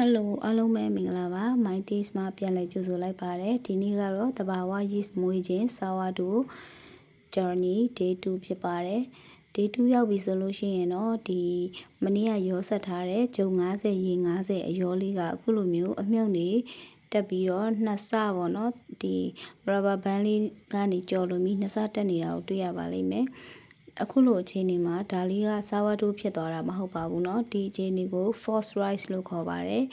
Hello အားလုံးပဲမင်္ဂလာပါ My Taste မှာပြန်လည်ကြိုဆိုလိုက်ပါတယ်ဒီနေ့ကတော့တဘာဝ yeast မွေးခြင်း sourdough journey day 2ဖြစ်ပါတယ် day 2ရောက်ပြီဆိုလို့ရှိရင်တော့ဒီမနေ့ကရောဆက်ထားတဲ့ဂျုံ90ရေ90အရောလေးကအခုလိုမျိုးအမြုပ်နေတက်ပြီးတော့နှစ်ဆပေါ့နော်ဒီ rubber band လေးကနေကြော်လို့ပြီးနှစ်ဆတက်နေတာကိုတွေ့ရပါလိမ့်မယ်အခုလိုအခြေအနေမှာဒါလေးကစားဝတ်တို့ဖြစ်သွားတာမဟုတ်ပါဘူးเนาะဒီအခြေအနေကို force rise လို့ခေါ်ပါတယ်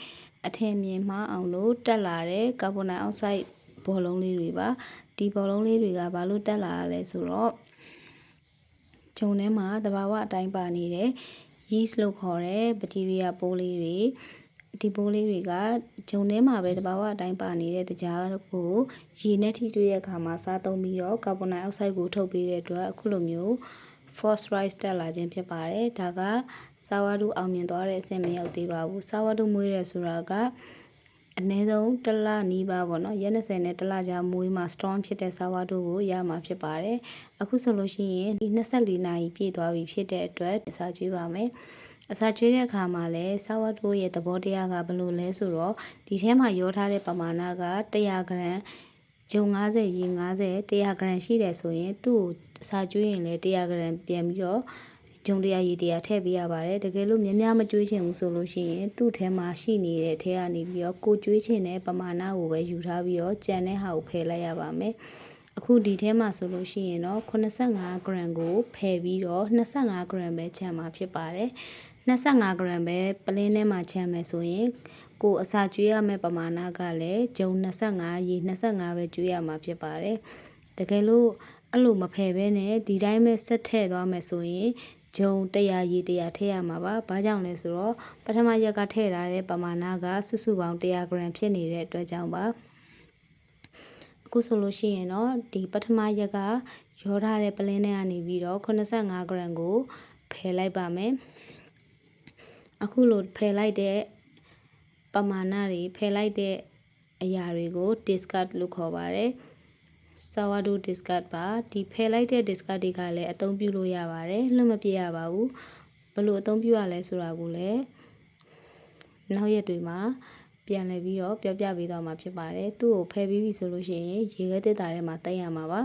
အထင်မြင်မှားအောင်လို့တက်လာတဲ့ကာဗွန်ဒိုင်အောက်ဆိုက်ဘောလုံးလေးတွေပါဒီဘောလုံးလေးတွေကဘာလို့တက်လာရလဲဆိုတော့ဂျုံထဲမှာတဘာဝအတိုင်းပါနေတဲ့ yeast လို့ခေါ်တဲ့ဘက်တီးရီးယားပိုးလေးတွေဒီပိုးလေးတွေကဂျုံထဲမှာပဲတဘာဝအတိုင်းပါနေတဲ့တကြားကိုရေနဲ့ထိတွေ့တဲ့အခါမှာစားသုံးပြီးတော့ကာဗွန်ဒိုင်အောက်ဆိုက်ကိုထုတ်ပေးတဲ့အတွက်အခုလိုမျိုးforce rise တက်လာခြင်းဖြစ်ပါတယ်ဒါကစားဝတ်တို့အောင်မြင်သွားတဲ့အဆင့်မရောက်သေးပါဘူးစားဝတ်တို့မွေးရဲဆိုတာကအနည်းဆုံးတစ်လနီးပါးပေါ့နော်ရက်20နဲ့တစ်လကြာမွေးမှာ storm ဖြစ်တဲ့စားဝတ်တို့ကိုရမှာဖြစ်ပါတယ်အခုဆိုလို့ရှိရင်ဒီ24နာရီပြည့်သွားပြီဖြစ်တဲ့အတွက်အစာကျွေးပါမယ်အစာကျွေးတဲ့အခါမှာလည်းစားဝတ်တို့ရဲ့သဘောတရားကဘယ်လိုလဲဆိုတော့ဒီထဲမှာရောထားတဲ့ပမာဏက100 gဂျုံ90ရေ90 100 g ရှိတယ်ဆိုရင်သူ့ကိုစာကျွေးရင်လည်း100 g ပြန်ပြီးတော့ဂျုံ100ရေ100ထည့်ပေးရပါတယ်တကယ်လို့များများမကျွေးချင်ဘူးဆိုလို့ရှိရင်သူ့ထဲမှာရှိနေတဲ့ထဲကနေပြီးတော့ကိုကျွေးချင်တဲ့ပမာဏကိုပဲယူထားပြီးတော့ကြံတဲ့ဟာကိုဖယ်လိုက်ရပါမယ်အခုဒီထဲမှာဆိုလို့ရှိရင်တော့85 g ကိုဖယ်ပြီးတော့25 g ပဲချန်မှာဖြစ်ပါတယ်25 g ပဲပလင်းထဲမှာချန်မယ်ဆိုရင်ကိုအစာကျွေးရမယ့်ပမာဏကလည်းဂျုံ25ရေ25ပဲကျွေးရမှာဖြစ်ပါတယ်တကယ်လို့အဲ့လိုမဖယ်ဘဲနဲ့ဒီတိုင်းပဲဆက်ထည့်သွားမယ်ဆိုရင်ဂျုံ100ရေ100ထည့်ရမှာပါဘာကြောင့်လဲဆိုတော့ပထမရက်ကထည့်ထားတဲ့ပမာဏကစုစုပေါင်း100 g ဖြစ်နေတဲ့အတွက်ကြောင့်ပါအခုဆိုလို့ရှိရင်တော့ဒီပထမရက်ကရောထားတဲ့ပလင်းထဲကနေပြီးတော့85 g ကိုဖယ်လိုက်ပါမယ်အခုလိုဖယ်လိုက်တဲ့ပမာဏတွေဖယ်လိုက်တဲ့အရာတွေကို discard လို့ခေါ်ပါတယ် sourdough discard ပါဒီဖယ်လိုက်တဲ့ discard တွေကလည်းအသုံးပြုလို့ရပါတယ်လွတ်မပြရပါဘူးဘယ်လိုအသုံးပြုရလဲဆိုတာကိုလည်းနောက်ရက်တွေမှာပြန်လည်ပြီးတော့ပြောပြပေးသွားမှာဖြစ်ပါတယ်သူ့ကိုဖယ်ပြီးပြီဆိုလို့ရှိရင်ရေခဲတစ်တာထဲမှာတက်ရမှာပါ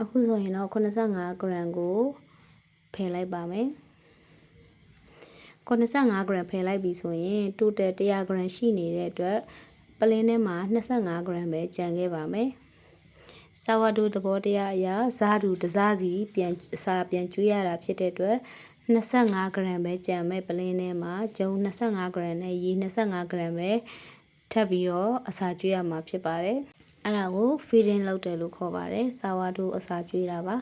အခုဆိုရင်တော့85 g ကိုဖယ်လိုက်ပါမယ်85 g ဖယ်လိုက်ပြီဆိုရင် total 100 g ရှိနေတဲ့အတွက်ပလင်းထဲမှာ25 g ပဲကျန်ခဲ့ပါမယ်sourdoughသဘောတရားအရာဇာတူတစားစီပြန်ကျွေးရတာဖြစ်တဲ့အတွက်25 g ပဲကျန်မဲ့ပလင်းထဲမှာဂျုံ25 g နဲ့ရေ25 g ပဲထပ်ပြီးတော့အစာကျွေးရမှာဖြစ်ပါတယ်အဲ့ဒါကို feeding လုပ်တယ်လို့ခေါ်ပါတယ်sourdoughအစာကျွေးတာပါ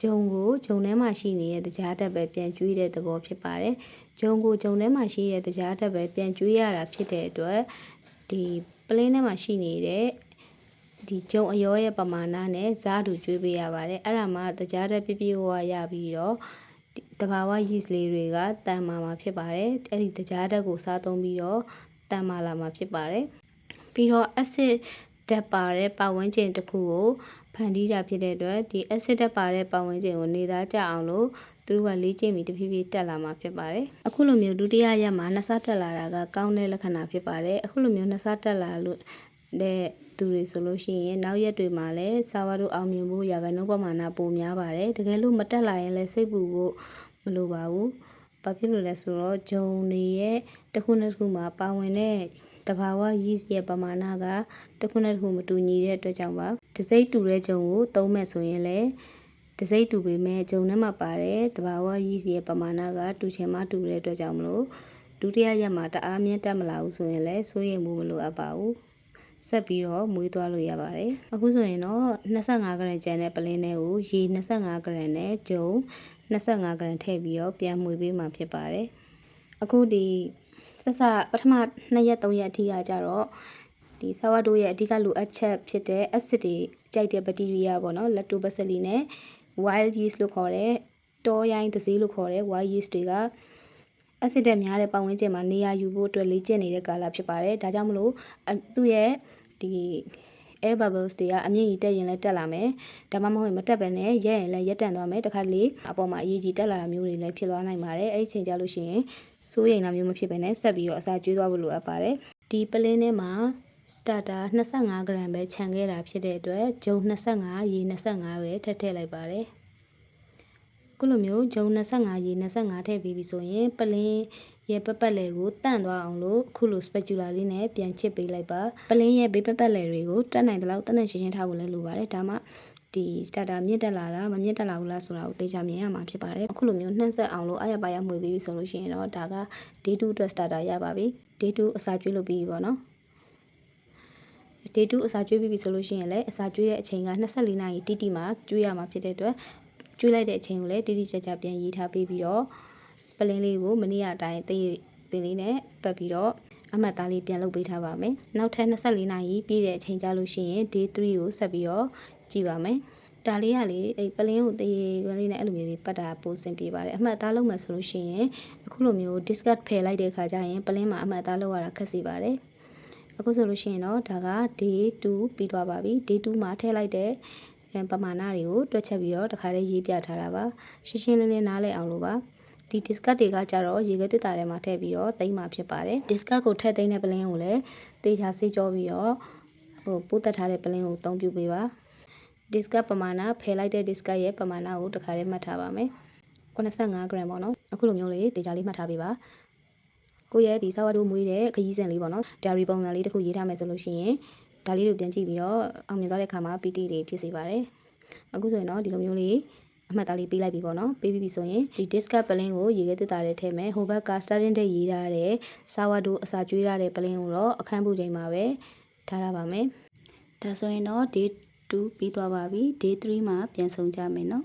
ဂျုံကိုဂျုံထဲမှာရှိနေတဲ့တကြားတက်ပဲပြန်ကျွေးတဲ့သဘောဖြစ်ပါတယ်ဂျုံကိုဂျုံထဲမှာရှိတဲ့တကြားတက်ပဲပြန်ကျွေးရတာဖြစ်တဲ့အတွက်ဒီပလင်းထဲမှာရှိနေတဲ့ဒီဂျုံအရောရဲ့ပမာဏနဲ့ဇာတူကျွေးပေးရပါတယ်အဲ့ဒါမှတကြားတက်ပြပြဝဝရပြီးတော့တဘာဝ yeast လေးတွေကတန်မာမှာဖြစ်ပါတယ်အဲ့ဒီတကြားတက်ကိုစားသုံးပြီးတော့တန်မာလာမှာဖြစ်ပါတယ်ပြီးတော့ acid ဓာတ်ပါတဲ့ပတ်ဝန်းကျင်တစ်ခုကိုဖန်တီးတာဖြစ်တဲ့အတွက်ဒီ acid ဓာတ်ပါတဲ့ပတ်ဝန်းကျင်ကိုနေသားကြအောင်လို့သူတို့ကလေ့ကျင့်ပြီးတဖြည်းဖြည်းတက်လာမှာဖြစ်ပါတယ်အခုလိုမျိုးဒုတိယရက်မှာနှစ်ဆတက်လာတာကကောင်းတဲ့လက္ခဏာဖြစ်ပါတယ်အခုလိုမျိုးနှစ်ဆတက်လာလို့တဲ့သူတွေဆိုလို့ရှိရင်နောက်ရက်တွေမှာလည်းsourdoughအောင်မြင်ဖို့ရာခိုင်နှုန်းပမာဏပိုများပါတယ်တကယ်လို့မတက်လာရင်လည်းစိတ်ပူဖို့မလိုပါဘူးဘာဖြစ်လို့လဲဆိုတော့ဂျုံတွေရဲ့တစ်ခုနဲ့တစ်ခုမှာပါဝင်တဲ့တဘာဝ yeast ရဲ့ပမာဏကတစ်ခုနဲ့တစ်ခုမတူညီတဲ့အတွက်ကြောင့်ပါတစိမ့်တူတဲ့ဂျုံကိုသုံးမဲ့ဆိုရင်လည်းတစိမ့်တူပေမဲ့ဂျုံထဲမှာပါတဲ့တဘာဝ yeast ရဲ့ပမာဏကတူချင်မှတူတဲ့အတွက်ကြောင့်မလို့ဒုတိယရက်မှာတအားမြင့်တက်မလာဘူးဆိုရင်လည်းစိုးရိမ်မှုမလိုအပ်ပါဘူးဆက်ပြီးတော့မွေးသွားလို့ရပါတယ်အခုဆိုရင်တော့25 g ကျန်တဲ့ပလင်းထဲကိုရေ25 g နဲ့ဂျုံ25 g ထည့်ပြီးတော့ပြန်မွေပေးမှာဖြစ်ပါတယ်အခုဒီဆက်စပထမ2ရက်3ရက်အထိကကြတော့ဒီsourdoughရဲ့အဓိကလိုအပ်ချက်ဖြစ်တဲ့ acid တွေကြိုက်တဲ့ဘက်တီးရီးယားပေါ့နော် lactobacillus နဲ့ wild yeast လို့ခေါ်တဲ့တောရိုင်းတစေးလို့ခေါ်တဲ့ wild yeast တွေက acid တွေများတဲ့ပတ်ဝန်းကျင်မှာနေရာယူဖို့အတွက်လေ့ကျင့်နေတဲ့ကာလဖြစ်ပါတယ်ဒါကြောင့်မလို့သူ့ရဲ့ဒီ air bubbles တွေကအမြင့်ကြီးတက်ရင်လည်းတက်လာမယ်ဒါမှမဟုတ်မတက်ပဲနဲ့ရက်ရင်လည်းရက်တန့်သွားမယ်တခါလေအပေါ်မှာအရေးကြီးတက်လာတာမျိုးတွေလည်းဖြစ်သွားနိုင်ပါတယ်အဲ့ဒီချိန်ကြလို့ရှိရင် စိုးရိမ်တာမျိုးမဖြစ်ဘဲနဲ့ဆက်ပြီးတော့အစာကျွေးသွားဖို့လိုအပ်ပါတယ်ဒီပလင်းထဲမှာ starter 25 gram ပဲခြံခဲ့တာဖြစ်တဲ့အတွက်ဂျုံ25ရေ25ပဲထည့်လိုက်ပါတယ်ခုလိုမျိုးဂျုံ25ရေ25ထည့်ပြီးပြီဆိုရင်ပလင်းရဲ့ပတ်လည်ကိုတန့်သွားအောင်လို့အခုလို spatula လေးနဲ့ပြန်ချစ်ပေးလိုက်ပါပလင်းရဲ့ဘေးပတ်လည်တွေကိုတတ်နိုင်တဲ့လောက်တန့်ရှင်းထားဖို့လည်းလိုပါတယ်ဒါမှဒီ starter မြင့်တက်လာလားမမြင့်တက်လာဘူးလားဆိုတာကိုသိချမြင်ရမှာဖြစ်ပါတယ်အခုလိုမျိုးနှံ့ဆက်အောင်လို့အားရပါရမှွေပြီးဆိုလို့ရှိရင်တော့ဒါက day 2အတွက် starter ရပါပြီ day 2အစာကျွေးလုပ်ပြီးပေါ့နော်day 2အစာကျွေးပြီးပြီဆိုလို့ရှိရင်လည်းအစာကျွေးတဲ့အချိန်က24နာရီတိတိမှာကျွေးရမှာဖြစ်တဲ့အတွက်ကျွေးလိုက်တဲ့အချိန်ကိုလည်းတိတိကျကျပြန်ရေးထားပေးပြီးတော့ပလင်းလေးကိုမနေ့ကအတိုင်းသိပင်လေးနဲ့ပတ်ပြီးတော့အမှတ်သားလေးပြန်လုပ်ပေးထားပါမယ်နောက်ထပ်24နာရီပြည့်တဲ့အချိန်ကြာလို့ရှိရင် day 3ကိုဆက်ပြီးတော့ကြည့်ပါမယ်ဒါလေးကလေအဲ့ပလင်းကိုတရေခွန်းလေးနဲ့အဲ့လိုမျိုးလေးပတ်တာပိုဆင်ပြေပါတယ်အမှတ်အသားလုံးမှဆိုလို့ရှိရင်အခုလိုမျိုး discard ဖယ်လိုက်တဲ့ခါကျရင်ပလင်းမှာအမှတ်အသားလောက်ရတာခက်စီပါတယ်အခုဆိုလို့ရှိရင်တော့ဒါက day 2ပြီးသွားပါပြီ day 2မှာထည့်လိုက်တဲ့ပမာဏတွေကိုတွက်ချက်ပြီးတော့တခါလေးရေးပြထားတာပါရှင်းရှင်းလင်းလင်းနားလည်အောင်လို့ပါဒီ discard တွေကကြတော့ရေခဲတစ်တာထဲမှာထည့်ပြီးတော့သိမ်းမှာဖြစ်ပါတယ် discard ကိုထည့်သိမ်းတဲ့ပလင်းကိုလည်းတေချာဆေးကြောပြီးတော့ပိုးတက်ထားတဲ့ပလင်းကိုအသုံးပြုပေးပါ discard ပမာဏဖယ်လိုက်တဲ့ discard ရဲ့ပမာဏကိုတခါလေးမှတ်ထားပါမယ်85 gram ပေါ့နော်အခုလိုမျိုးလေးတေချာလေးမှတ်ထားပေးပါကိုရဲ့ဒီစာဝတ်တို့မွေးတဲ့ခရီးစဉ်လေးပေါ့နော် diary ပုံစံလေးတစ်ခုရေးထားမယ်ဆိုလို့ရှိရင်ဒါလေးကိုပြန်ကြည့်ပြီးတော့အောင်မြင်သွားတဲ့အခါမှာ PT တွေဖြစ်စေပါတယ်အခုဆိုရင်တော့ဒီလိုမျိုးလေးအမှတ်သားလေးပေးလိုက်ပြီပေါ့နော်ပေးပြီးပြီဆိုရင်ဒီ discard ပလင်းကိုရေခဲတစ်တာထဲထည့်မယ်ဟိုဘက်က starting တဲ့ရေးထားတဲ့စာဝတ်တို့အစာကျွေးထားတဲ့ပလင်းကိုတော့အခန်းပူချိန်မှာပဲထားရပါမယ်ဒါဆိုရင်တော့ day 2ပြီးသွားပါပြီ day 3မှာပြန်ဆုံကြမယ်နော်